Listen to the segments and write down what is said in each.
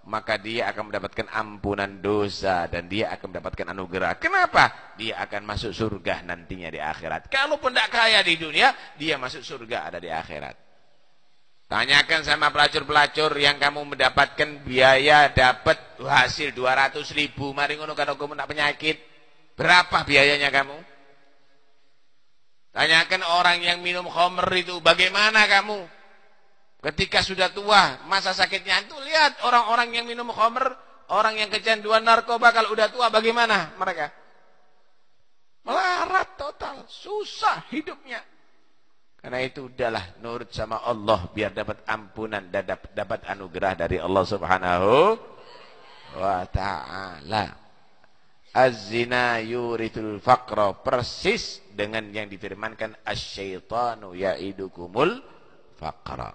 maka dia akan mendapatkan ampunan dosa dan dia akan mendapatkan anugerah. Kenapa? Dia akan masuk surga nantinya di akhirat. Kalaupun tidak kaya di dunia, dia masuk surga ada di akhirat. Tanyakan sama pelacur-pelacur yang kamu mendapatkan biaya dapat hasil 200.000, mari ngono kalau kamu nak penyakit, berapa biayanya kamu? Tanyakan orang yang minum khamr itu, bagaimana kamu? Ketika sudah tua, masa sakitnya itu, lihat orang-orang yang minum khamr, orang yang kecanduan narkoba kalau udah tua bagaimana mereka? Melarat total, susah hidupnya. Karena itu udahlah nurut sama Allah biar dapat ampunan dan dapat anugerah dari Allah Subhanahu wa ta'ala. Az-zina yuritul faqra, persis dengan yang difirmankan asyaitanu ya'idukumul faqra.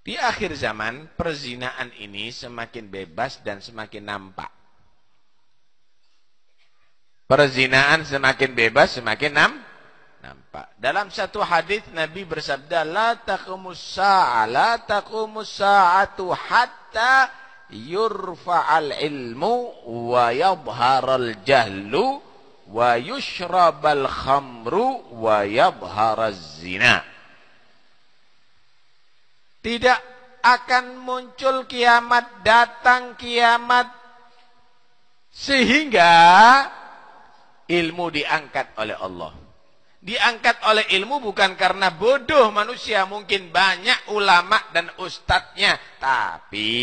Di akhir zaman perzinaan ini semakin bebas dan semakin nampak. Perzinaan semakin bebas semakin nampak. Dalam satu hadis Nabi bersabda, la taqumus sa'atu hatta yurfa'al ilmu wa yadhharal jahlu wa yushrabal khamru wa yadhharaz zina. Tidak akan muncul kiamat, datang kiamat sehingga ilmu diangkat oleh Allah. Diangkat oleh ilmu bukan karena bodoh manusia, mungkin banyak ulama dan ustadznya, tapi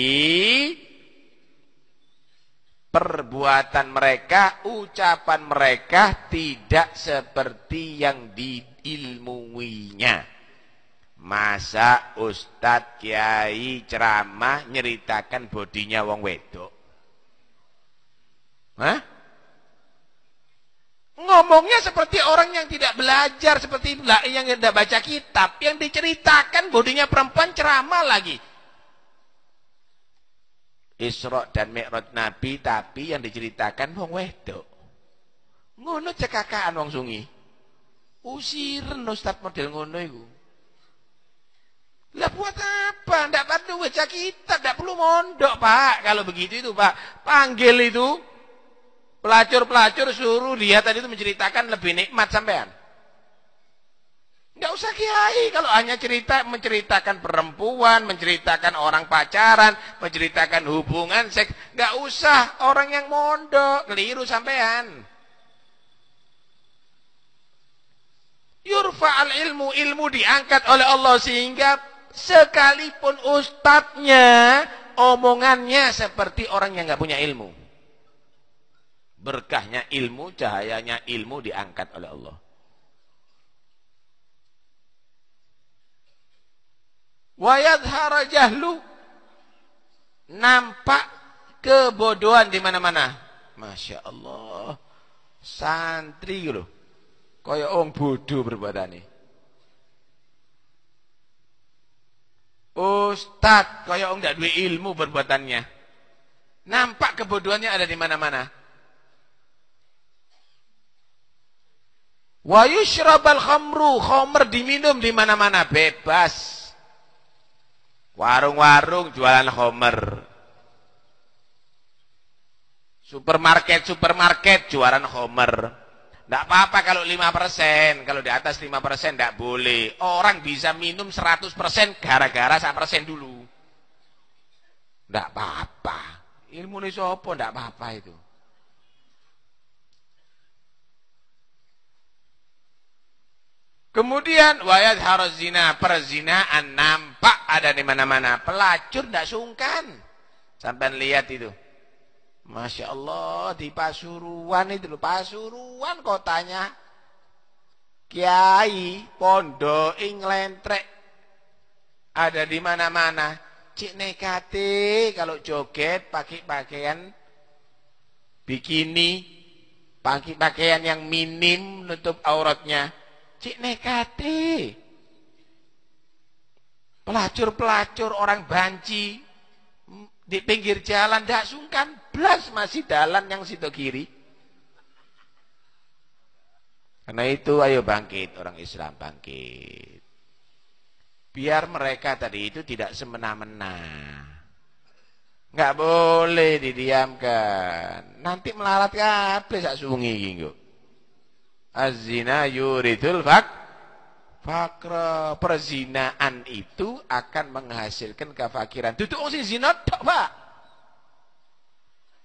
perbuatan mereka, ucapan mereka tidak seperti yang diilmuinya. Masa ustadz, kiai, ceramah nyeritakan bodinya wong wedok? Hah? Ngomongnya seperti orang yang tidak belajar, seperti yang tidak baca kitab, yang diceritakan bodinya perempuan, ceramah lagi. Isra dan Mi'raj Nabi, tapi yang diceritakan wong wedok. Ngono cekakaan wong sungi. Usiren ustaz model ngono iku. Lah buat apa? Ndak perlu baca kitab, ndak perlu mondok, Pak. Kalau begitu itu, Pak, panggil itu pelacur-pelacur, suruh dia tadi itu menceritakan lebih nikmat sampean. Nggak usah kiai kalau hanya menceritakan perempuan, menceritakan orang pacaran, menceritakan hubungan seks, nggak usah orang yang mondok, keliru sampean. Yurfa'al ilmu, ilmu diangkat oleh Allah sehingga sekalipun ustadznya omongannya seperti orang yang nggak punya ilmu. Berkahnya ilmu, cahayanya ilmu diangkat oleh Allah. Wa yadhhara jahlu, nampak kebodohan di mana-mana. Masya Allah, santri gitu, kaya orang bodoh berbadannya. Ustadz kaya orang tidak duwe ilmu perbuatannya. Nampak kebodohannya ada di mana-mana. Wa yushrabal khamru, khamr diminum di mana-mana, bebas. Warung-warung jualan khamr. Supermarket jualan khamr. Tidak apa-apa kalau 5%, kalau di atas 5% tidak boleh. Orang bisa minum 100% gara-gara 1% dulu. Tidak apa-apa. Ilmu ini sopo, tidak apa-apa itu. Kemudian wayat harus zina, perzinaan nampak ada di mana-mana. Pelacur tidak sungkan. Sampai lihat itu. Masya Allah, di Pasuruan itu loh, Pasuruan kotanya. Kiai, pondok, inglentrek. Ada di mana-mana. Cik nekate kalau joget pakai pakaian bikini, pakai pakaian yang minim nutup auratnya. Cik nekate. Pelacur-pelacur orang banci di pinggir jalan tidak sungkan, blas masih jalan yang situ kiri. Karena itu ayo bangkit, orang Islam bangkit. Biar mereka tadi itu tidak semena-mena. Enggak boleh didiamkan. Nanti melarat kabeh sak sungi iki kok. Az-zina yuridul fakra. Perzinaan itu akan menghasilkan kefakiran. Duduk wong sing zina tok, Pak.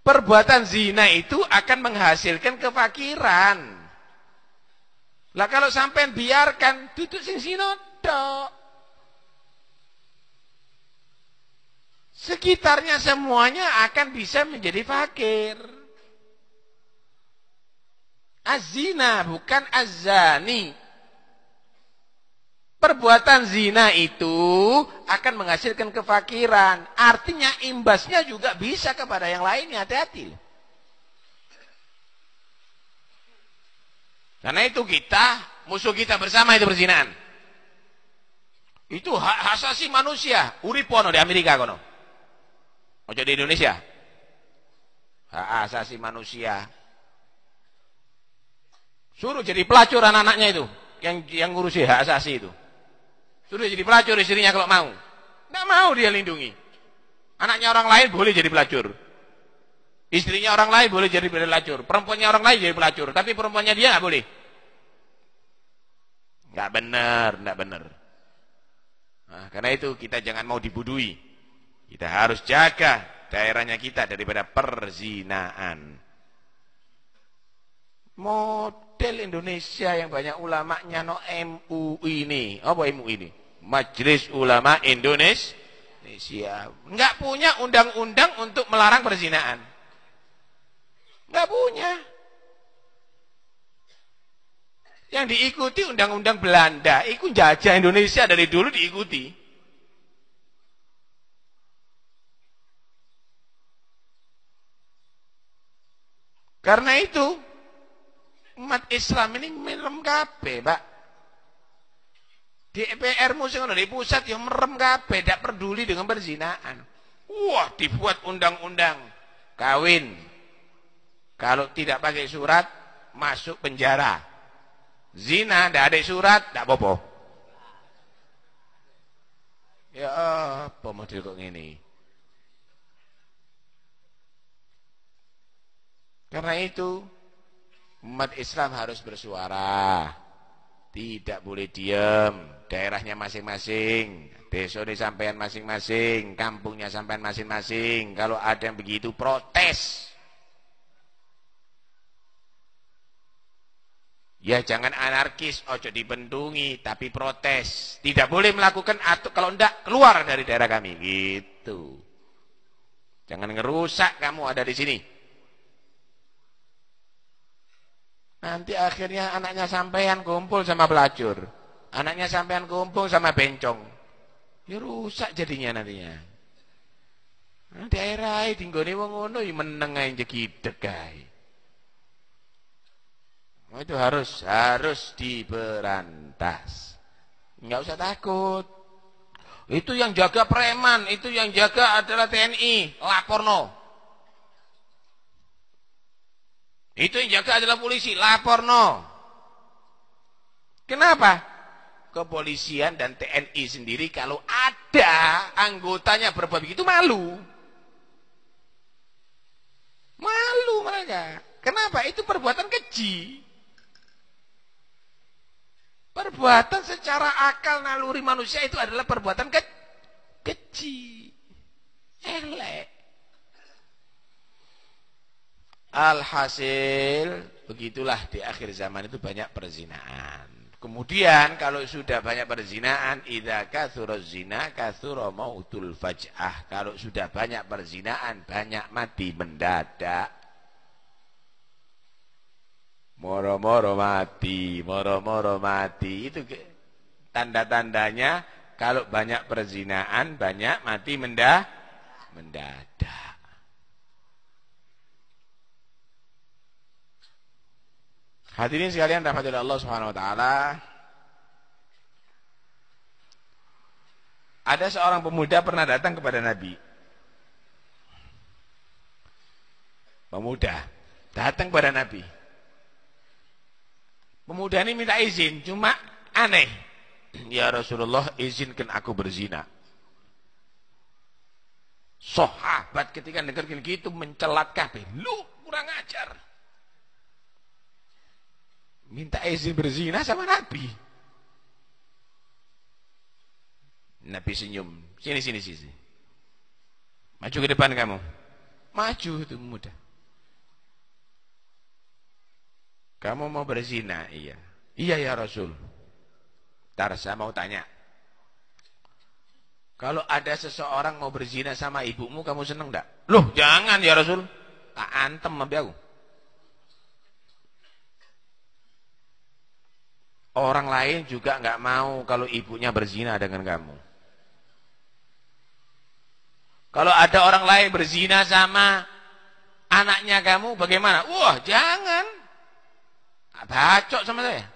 Perbuatan zina itu akan menghasilkan kefakiran. Lah kalau sampean biarkan duduk sing zina tok. Sekitarnya semuanya akan bisa menjadi fakir. Az-zina bukan az-zani. Perbuatan zina itu akan menghasilkan kefakiran. Artinya imbasnya juga bisa kepada yang lainnya. Hati-hati. Karena itu musuh kita bersama itu perzinahan. Itu hak asasi manusia. Uripono di Amerika kono. Ojo di Indonesia. Hak asasi manusia. Suruh jadi pelacur anak-anaknya itu. Yang ngurusi hak asasi itu. Suruh jadi pelacur istrinya kalau mau. Tidak mau dia lindungi. Anaknya orang lain boleh jadi pelacur. Istrinya orang lain boleh jadi pelacur. Perempuannya orang lain jadi pelacur. Tapi perempuannya dia nggak boleh. Nggak benar, nggak benar. Nah, karena itu kita jangan mau dibudui. Kita harus jaga daerahnya kita daripada perzinaan. Model Indonesia yang banyak ulamanya no MUI ini. Apa MUI ini? Majelis Ulama Indonesia. Enggak punya undang-undang untuk melarang perzinaan. Enggak punya. Yang diikuti undang-undang Belanda. Itu jajah Indonesia dari dulu diikuti. Karena itu umat Islam ini merem kabeh, Pak. DPR musim di pusat yang merem kabeh, tidak peduli dengan perzinaan. Wah, dibuat undang-undang kawin. Kalau tidak pakai surat, masuk penjara. Zina, tidak ada surat, tidak apa-apa. Ya apa model kok ini? Karena itu umat Islam harus bersuara. Tidak boleh diam. Daerahnya masing-masing. Desa ini sampean masing-masing. Kampungnya sampean masing-masing. Kalau ada yang begitu protes. Ya jangan anarkis. Ojo dibendungi. Tapi protes. Tidak boleh melakukan atau kalau tidak keluar dari daerah kami. Gitu. Jangan ngerusak kamu ada di sini. Nanti akhirnya anaknya sampean kumpul sama pelacur. Anaknya sampean kumpul sama bencong. Ya rusak jadinya nantinya. Nah, daerah tinggone wong ngono ya meneng ae jegideg ae. Oh, itu harus diberantas. Enggak usah takut. Itu yang jaga preman, itu yang jaga adalah TNI, laporno. Itu yang jaga adalah polisi, laporno. Kenapa? Kepolisian dan TNI sendiri kalau ada anggotanya berbuat begitu malu. Malu mereka. Kenapa? Itu perbuatan keji. Perbuatan secara akal naluri manusia itu adalah perbuatan keji. Elek. Alhasil begitulah di akhir zaman itu banyak perzinaan. Kemudian kalau sudah banyak perzinaan, idza katsura zina katsura mautul faj'ah. Kalau sudah banyak perzinaan, banyak mati mendadak. Moro-moro mati, moro-moro mati. Itu tanda-tandanya kalau banyak perzinaan, banyak mati mendadak. Hadirin sekalian rahmatillah Allah Subhanahu wa taala. Ada seorang pemuda pernah datang kepada Nabi. Pemuda datang kepada Nabi. Pemuda ini minta izin, cuma aneh. Ya Rasulullah, izinkan aku berzina. Sahabat ketika dengar gitu mencelat kabeh. Lu kurang ajar. Minta izin berzina sama Nabi. Nabi senyum. Sini. Maju ke depan kamu. Maju, itu mudah. Kamu mau berzina? Iya. Iya ya Rasul. Ntar saya mau tanya. Kalau ada seseorang mau berzina sama ibumu, kamu seneng enggak? Loh, jangan ya Rasul. Tak antem sama aku. Orang lain juga enggak mau kalau ibunya berzina dengan kamu. Kalau ada orang lain berzina sama anaknya kamu, bagaimana? Wah, jangan. Bacok sama saya.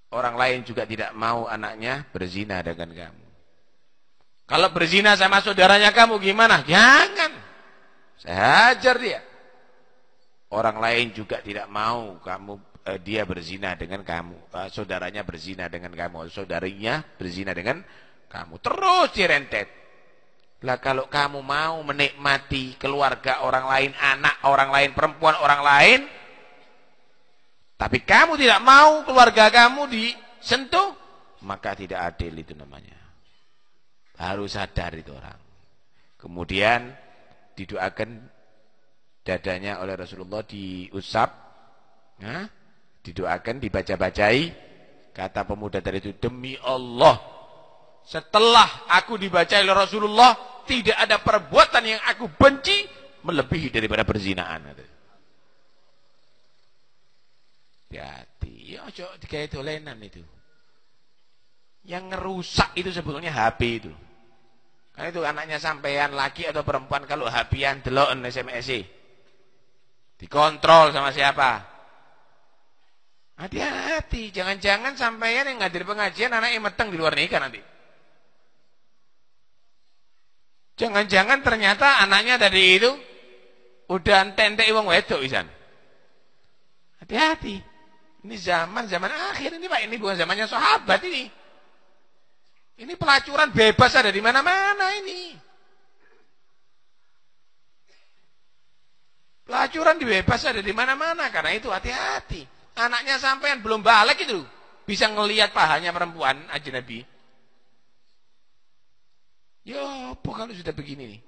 Orang lain juga tidak mau anaknya berzina dengan kamu. Kalau berzina sama saudaranya kamu gimana? Jangan. Saya hajar dia. Orang lain juga tidak mau dia berzina dengan kamu. Saudaranya berzina dengan kamu. Saudarinya berzina dengan kamu. Terus direntet. Lah kalau kamu mau menikmati keluarga orang lain, anak orang lain, perempuan orang lain, tapi kamu tidak mau keluarga kamu disentuh, maka tidak adil itu namanya. Harus sadar itu orang. Kemudian didoakan dadanya oleh Rasulullah, diusap, didoakan, dibaca-bacai. Kata pemuda tadi itu, demi Allah, setelah aku dibaca oleh Rasulullah, tidak ada perbuatan yang aku benci melebihi daripada perzinaan. Hati-hati, ya ojo digawe dolenan itu. Yang ngerusak itu sebetulnya HP itu. Karena itu anaknya sampean laki atau perempuan kalau HP-an deloken SMS-e. Dikontrol sama siapa? Hati-hati, jangan-jangan sampean yang ngadir pengajian anaknya meteng di luar nikah nanti. Jangan-jangan ternyata anaknya tadi itu udah entek-entek wong wedok pisan. Hati-hati. Ini zaman akhir ini Pak, ini bukan zamannya sahabat ini. Ini pelacuran bebas ada di mana-mana ini. Pelacuran bebas ada di mana-mana, karena itu hati-hati. Anaknya sampean belum balik itu bisa ngelihat pahanya perempuan ajnabi. Ya, apa kalau sudah begini nih?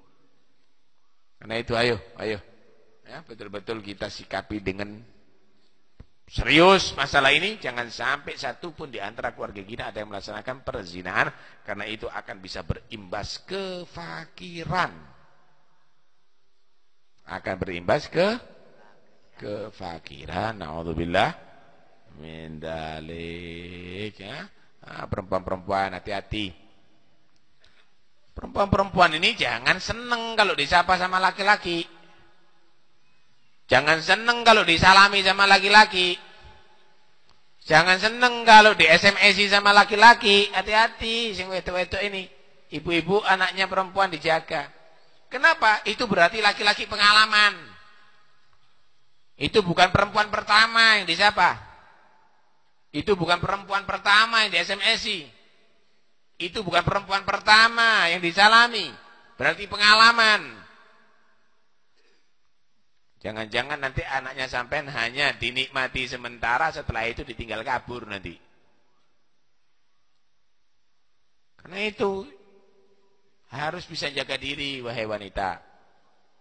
Karena itu ayo. Ya, betul-betul kita sikapi dengan serius masalah ini. Jangan sampai satu pun di antara keluarga kita ada yang melaksanakan perzinahan, karena itu akan bisa berimbas kefakiran. Akan berimbas kefakiran. Naudzubillah min dzalik, ya. Perempuan-perempuan hati-hati. Perempuan-perempuan ini jangan seneng kalau disapa sama laki-laki. Jangan seneng kalau disalami sama laki-laki. Jangan seneng kalau di SMS-i sama laki-laki. Hati-hati sing wedok-wedok ini. Ibu-ibu anaknya perempuan dijaga. Kenapa? Itu berarti laki-laki pengalaman. Itu bukan perempuan pertama yang disapa. Itu bukan perempuan pertama yang di SMS-i. Itu bukan perempuan pertama yang disalami. Berarti pengalaman. Jangan-jangan nanti anaknya sampean hanya dinikmati sementara, setelah itu ditinggal kabur nanti. Karena itu harus bisa jaga diri, wahai wanita.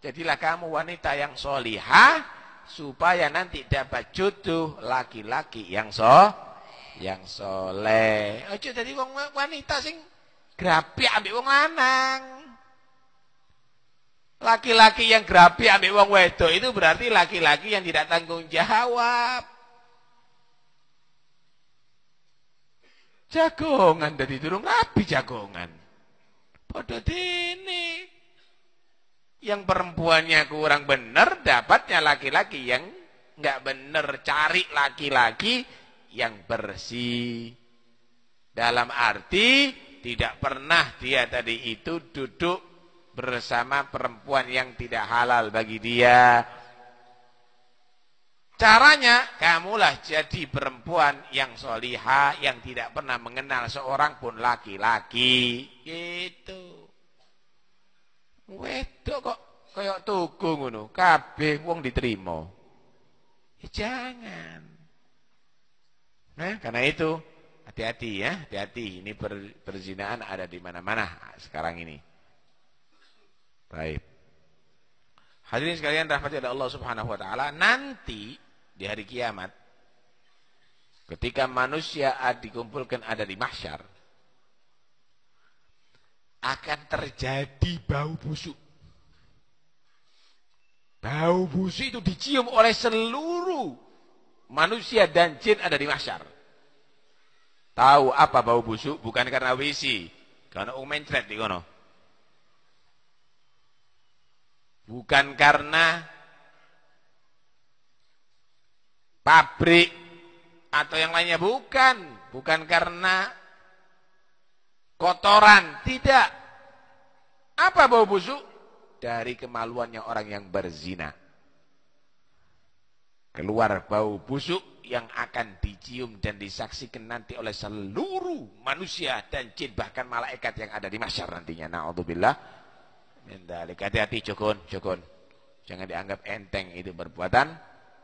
Jadilah kamu wanita yang solihah, supaya nanti dapat jodoh laki-laki yang soleh. Ojo dadi wong wanita sing grapi ambek wong lanang. Laki-laki yang grapi ambek wong wedok itu berarti laki-laki yang tidak tanggung jawab. Jagongan dadi durung rapi jagongan. Padha dene. Yang perempuannya kurang bener, dapatnya laki-laki yang enggak bener. Cari laki-laki yang bersih. Dalam arti tidak pernah dia tadi itu duduk bersama perempuan yang tidak halal bagi dia. Caranya, kamulah jadi perempuan yang solihah, yang tidak pernah mengenal seorang pun laki-laki. Gitu. Wedok kok kayak tugu ngono, kabeh wong diterima. Ya jangan. Nah, karena itu hati-hati ya, hati-hati. Ini perzinahan ada di mana-mana sekarang ini. Baik. Hadirin sekalian rahmati oleh Allah Subhanahu wa taala, nanti di hari kiamat ketika manusia dikumpulkan ada di mahsyar akan terjadi bau busuk. Bau busuk itu dicium oleh seluruh manusia dan jin ada di mahsyar. Tahu apa bau busuk? Bukan karena WC, karena mencret di kono. Bukan karena pabrik atau yang lainnya, bukan karena kotoran, tidak. Apa bau busuk? Dari kemaluannya orang yang berzina. Keluar bau busuk yang akan dicium dan disaksikan nanti oleh seluruh manusia dan jin, bahkan malaikat yang ada di mahsyar nantinya. Na'udzubillah. Hati-hati Jokon. Jangan dianggap enteng itu perbuatan.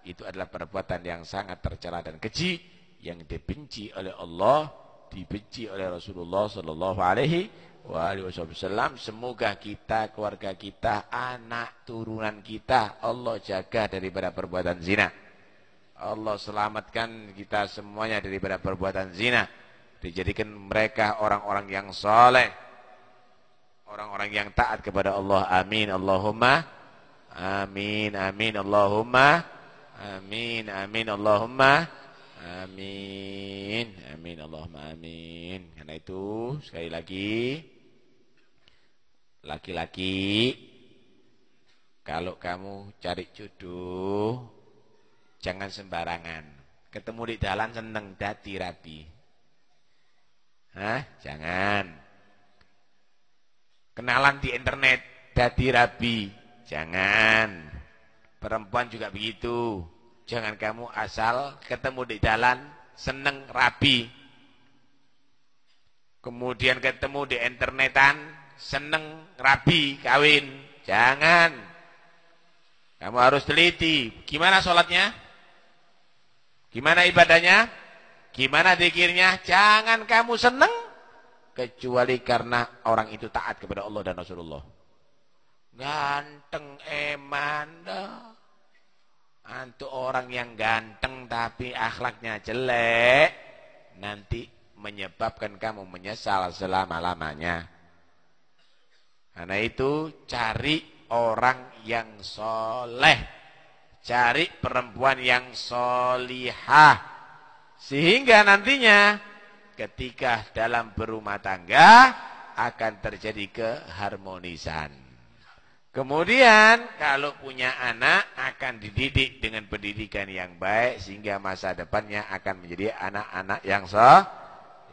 Itu adalah perbuatan yang sangat tercela dan keji, yang dibenci oleh Allah, dibenci oleh Rasulullah sallallahu alaihi wasallam. Semoga kita, keluarga kita, anak turunan kita Allah jaga daripada perbuatan zina. Allah selamatkan kita semuanya daripada perbuatan zina. Dijadikan mereka orang-orang yang saleh, orang-orang yang taat kepada Allah. Amin Allahumma amin. Amin Allahumma amin. Amin Allahumma amin. Amin Allahumma amin. Karena itu sekali lagi, laki-laki, kalau kamu cari jodoh jangan sembarangan. Ketemu di jalan seneng dadi rabi. Jangan. Kenalan di internet dadi rabi. Jangan. Perempuan juga begitu. Jangan kamu asal ketemu di jalan seneng rabi. Kemudian ketemu di internetan seneng rabi kawin. Jangan. Kamu harus teliti. Gimana sholatnya? Gimana ibadahnya? Gimana zikirnya? Jangan kamu seneng kecuali karena orang itu taat kepada Allah dan Rasulullah. Ganteng eman dah. Antu orang yang ganteng tapi akhlaknya jelek, nanti menyebabkan kamu menyesal selama-lamanya. Karena itu cari orang yang soleh, cari perempuan yang solihah, sehingga nantinya ketika dalam berumah tangga akan terjadi keharmonisan. Kemudian kalau punya anak akan dididik dengan pendidikan yang baik, sehingga masa depannya akan menjadi anak-anak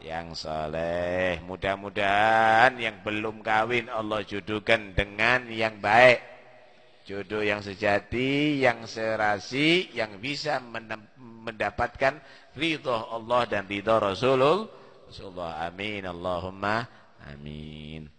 yang soleh. Mudah-mudahan yang belum kawin Allah jodohkan dengan yang baik, jodoh yang sejati, yang serasi, yang bisa mendapatkan ridho Allah dan ridho Rasulullah. Amin Allahumma amin.